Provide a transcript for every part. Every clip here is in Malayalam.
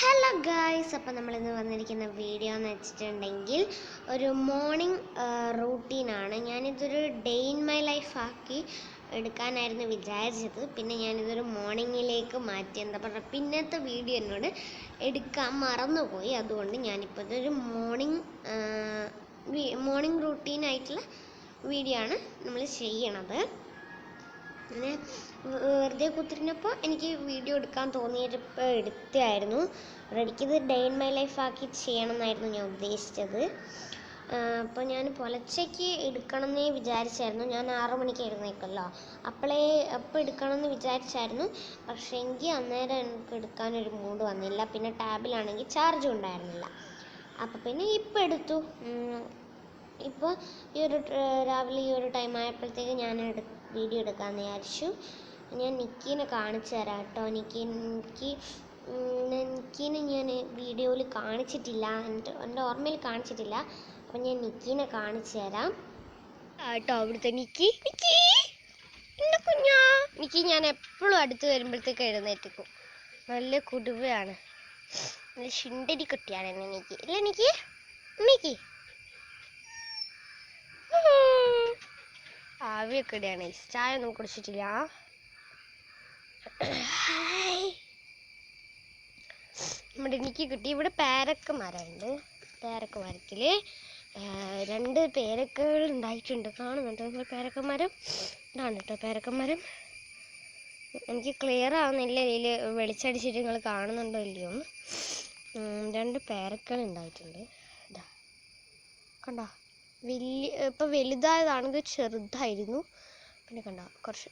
ഹലോ ഗായ്സ്, അപ്പോൾ നമ്മളിന്ന് വന്നിരിക്കുന്ന വീഡിയോ എന്ന് വെച്ചിട്ടുണ്ടെങ്കിൽ ഒരു മോർണിംഗ് റൂട്ടീനാണ്. ഞാനിതൊരു ഡേ ഇൻ മൈ ലൈഫ് ആക്കി എടുക്കാനായിരുന്നു വിചാരിച്ചത്. പിന്നെ ഞാനിതൊരു മോർണിംഗിലേക്ക് മാറ്റി. എന്താ പറയുക, പിന്നത്തെ വീഡിയോ എന്നോട് എടുക്കാൻ മറന്നുപോയി. അതുകൊണ്ട് ഞാനിപ്പോൾ ഇതൊരു മോർണിംഗ് റൂട്ടീനായിട്ടുള്ള വീഡിയോ ആണ് നമ്മൾ ചെയ്യണത്. അങ്ങനെ വെറുതെ കുത്തിരുന്നപ്പോൾ എനിക്ക് വീഡിയോ എടുക്കാൻ തോന്നിയപ്പോൾ എടുത്തായിരുന്നു. എനിക്കിത് ഡേ ഇൻ മൈ ലൈഫ് ആക്കി ചെയ്യണം എന്നായിരുന്നു ഞാൻ ഉദ്ദേശിച്ചത്. അപ്പോൾ ഞാൻ പുലർച്ചയ്ക്ക് എടുക്കണമെന്നേ വിചാരിച്ചായിരുന്നു. ഞാൻ 6 മണിക്ക് എഴുന്നേൽക്കുമല്ലോ, അപ്പോൾ എടുക്കണമെന്ന് വിചാരിച്ചായിരുന്നു. പക്ഷേ എങ്കിൽ അന്നേരം എനിക്ക് എടുക്കാനൊരു മൂഡ് വന്നില്ല. പിന്നെ ടാബിലാണെങ്കിൽ ചാർജും ഉണ്ടായിരുന്നില്ല. അപ്പോൾ പിന്നെ ഇപ്പോൾ എടുത്തു. ഇപ്പോൾ രാവിലെ ഈ ഒരു ടൈം ആയപ്പോഴത്തേക്ക് ഞാൻ വീഡിയോ എടുക്കാമെന്ന് വിചാരിച്ചു. ഞാൻ നിക്കീനെ കാണിച്ചു തരാം കേട്ടോ. നിക്കീനെ ഞാൻ വീഡിയോയിൽ കാണിച്ചിട്ടില്ല, എൻ്റെ ഓർമ്മയിൽ കാണിച്ചിട്ടില്ല. അപ്പം ഞാൻ നിക്കീനെ കാണിച്ചു തരാം കേട്ടോ. അവിടുത്തെ നിക്കി എൻ്റെ കുഞ്ഞാ. നിക്കി ഞാൻ എപ്പോഴും അടുത്ത് വരുമ്പോഴത്തേക്ക് എഴുന്നേറ്റിക്കും. നല്ല കുടുവയാണ്, നല്ല ശിണ്ടരി കുട്ടിയാണ് എന്നെ നിക്കി. ഇല്ലേ നിക്കി ആവിയൊക്കെ ഇടുകയാണ്. ചായ ഒന്നും കുടിച്ചിട്ടില്ല. നമ്മുടെ എനിക്ക് കിട്ടി. ഇവിടെ പേരക്ക മരമുണ്ട്. പേരക്ക മരത്തിൽ 2 പേരക്കകൾ ഉണ്ടായിട്ടുണ്ട്. കാണുന്നുണ്ട് നമ്മൾ പേരക്ക മരം. ഇതാണ് കേട്ടോ പേരക്ക മരം. എനിക്ക് ക്ലിയർ ആവുന്നില്ല, ഇതിൽ വെളിച്ചടിച്ചിട്ട് നിങ്ങൾ കാണുന്നുണ്ടോ ഇല്ലയോ എന്ന്. 2 പേരക്കൾ ഉണ്ടായിട്ടുണ്ട്. ഇതാ കണ്ടോ, ഇപ്പോൾ വലുതായതാണ്. ഇത് ചെറുതായിരുന്നു. പിന്നെ കണ്ടോ,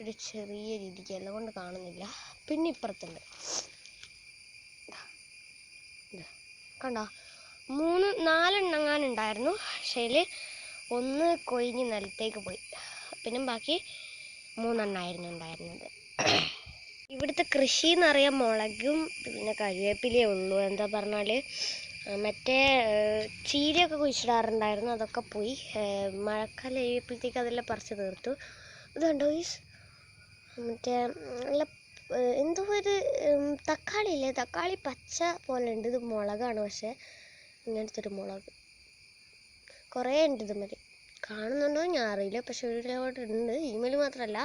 ഒരു ചെറിയ രീതിക്ക് എല്ലാം കൊണ്ട് കാണുന്നില്ല. പിന്നെ ഇപ്പുറത്തുണ്ട്, കണ്ടോ 3-4 എണ്ണങ്ങാനുണ്ടായിരുന്നു. പക്ഷേ 1 കൊഴിഞ്ഞ് നിലത്തേക്ക് പോയി. പിന്നെ ബാക്കി 3 എണ്ണമായിരുന്നു ഉണ്ടായിരുന്നത്. ഇവിടുത്തെ കൃഷി എന്ന് പറയാൻ മുളകും പിന്നെ കരിവേപ്പിലേ ഉള്ളൂ. എന്താ പറഞ്ഞാൽ മറ്റേ ചീരയൊക്കെ കുഴിച്ചിടാറുണ്ടായിരുന്നു, അതൊക്കെ പോയി. മഴക്കാലം കഴിയുമ്പോഴത്തേക്ക് അതെല്ലാം പറിച്ച് തീർത്തു. ഇത് കണ്ടോ മറ്റേ നല്ല എന്തോ ഒരു തക്കാളി ഇല്ലേ, തക്കാളി പച്ച പോലെ ഉണ്ട്. ഇത് മുളകാണ്, പക്ഷേ ഇങ്ങനത്തെ ഒരു മുളക് കുറേ ഉണ്ട്. ഇതുമതി കാണുന്നുണ്ടോ ഞാൻ അറിയില്ല, പക്ഷെ വീട്ടിലോട്ട് ഉണ്ട്. ഈമേൽ മാത്രമല്ല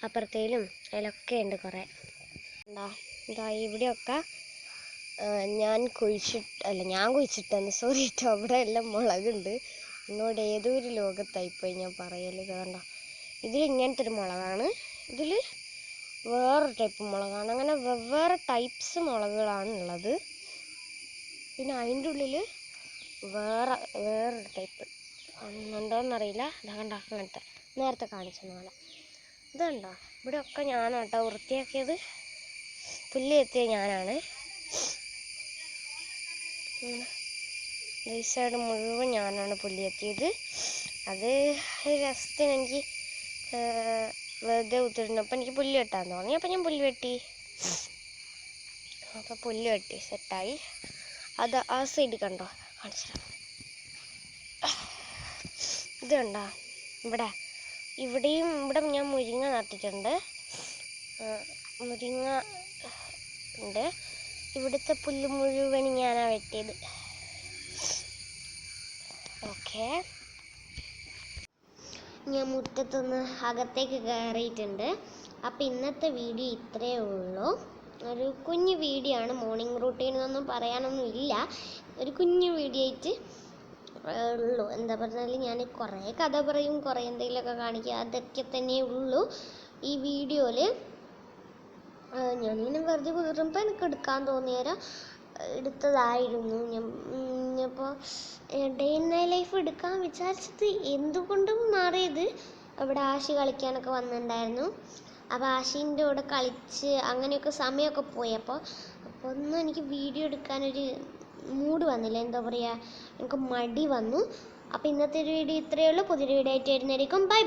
അപ്പുറത്തേലും അതിലൊക്കെ ഉണ്ട് കുറേ. ഇതാ ഇവിടെയൊക്കെ ഞാൻ കുഴിച്ചിട്ടെന്ന് സോറി കേട്ടോ. അവിടെ എല്ലാം മുളകുണ്ട്. എന്നോട് ഏതോ ഒരു ലോകത്തായിപ്പോയി ഞാൻ പറയല്. കണ്ടോ, ഇതിൽ ഇങ്ങനത്തെ ഒരു മുളകാണ്, ഇതിൽ വേറൊരു ടൈപ്പ് മുളകാണ്. അങ്ങനെ വെവ്വേറെ ടൈപ്സ് മുളകുകളാണ് ഉള്ളത്. പിന്നെ അതിൻ്റെ ഉള്ളിൽ വേറൊരു ടൈപ്പ് ഉണ്ടോയെന്നറിയില്ല. ഇതാ കണ്ടോ, അങ്ങനത്തെ നേരത്തെ കാണിച്ചെന്ന പോലെ. ഇതുണ്ടോ, ഇവിടെയൊക്കെ ഞാനാട്ടോ വൃത്തിയാക്കിയത്. പുല്ല് എത്തിയ ഞാനാണ്. ഈ സൈഡ് മുഴുവൻ ഞാനാണ് പുല്ല് എത്തിയത്. അത് രസത്തിന് എനിക്ക് വെറുതെ കുത്തിരുന്നപ്പോൾ എനിക്ക് പുല്ല് വെട്ടാൻ തോന്നി. അപ്പോൾ ഞാൻ പുല്ല് വെട്ടി. അപ്പോൾ പുല്ല് വെട്ടി സെറ്റായി. അത് ആ സൈഡ് കണ്ടോ, കാണിച്ചു. ഇത് കണ്ടോ, ഇവിടെ ഞാൻ മുരിങ്ങ നട്ടിട്ടുണ്ട്. മുരിങ്ങ ഉണ്ട്. ഇവിടുത്തെ പുല്ല് മുഴുവൻ ഞാനാണ് വെട്ടിയത്. ഓക്കെ, ഞാൻ മുറ്റത്തുനിന്ന് അകത്തേക്ക് കയറിയിട്ടുണ്ട്. അപ്പോൾ ഇന്നത്തെ വീഡിയോ ഇത്രയേ ഉള്ളൂ. ഒരു കുഞ്ഞു വീഡിയോ ആണ്. മോർണിംഗ് റൂട്ടീനൊന്നും പറയാനൊന്നും ഇല്ല, ഒരു കുഞ്ഞു വീഡിയോ ആയിട്ട് ഉള്ളൂ. എന്താ പറഞ്ഞാൽ ഞാൻ കുറേ കഥ പറയും, കുറേ എന്തെങ്കിലുമൊക്കെ കാണിക്കുക, അതൊക്കെ തന്നെ ഉള്ളൂ ഈ വീഡിയോയിൽ. ഞാനിങ്ങനെ വെറുതെ കുതിരുമ്പോൾ എനിക്ക് എടുക്കാൻ തോന്നിയേരം എടുത്തതായിരുന്നു. അപ്പോൾ ഡേ ഇൻ മൈ ലൈഫ് എടുക്കാൻ വിചാരിച്ചത് എന്തുകൊണ്ടും മാറിയത്, അവിടെ ആശി കളിക്കാനൊക്കെ വന്നിട്ടുണ്ടായിരുന്നു. അപ്പോൾ ആശീൻ്റെ കൂടെ കളിച്ച് അങ്ങനെയൊക്കെ സമയമൊക്കെ പോയി. അപ്പോൾ ഒന്നും എനിക്ക് വീഡിയോ എടുക്കാനൊരു മൂഡ് വന്നില്ല. എന്താ പറയുക, എനിക്ക് മടി വന്നു. അപ്പോൾ ഇന്നത്തെ ഒരു വീഡിയോ ഇത്രയേ ഉള്ളൂ. പുതിയൊരു വീഡിയോ ആയിട്ട് വരുന്നതായിരിക്കും. ബൈ.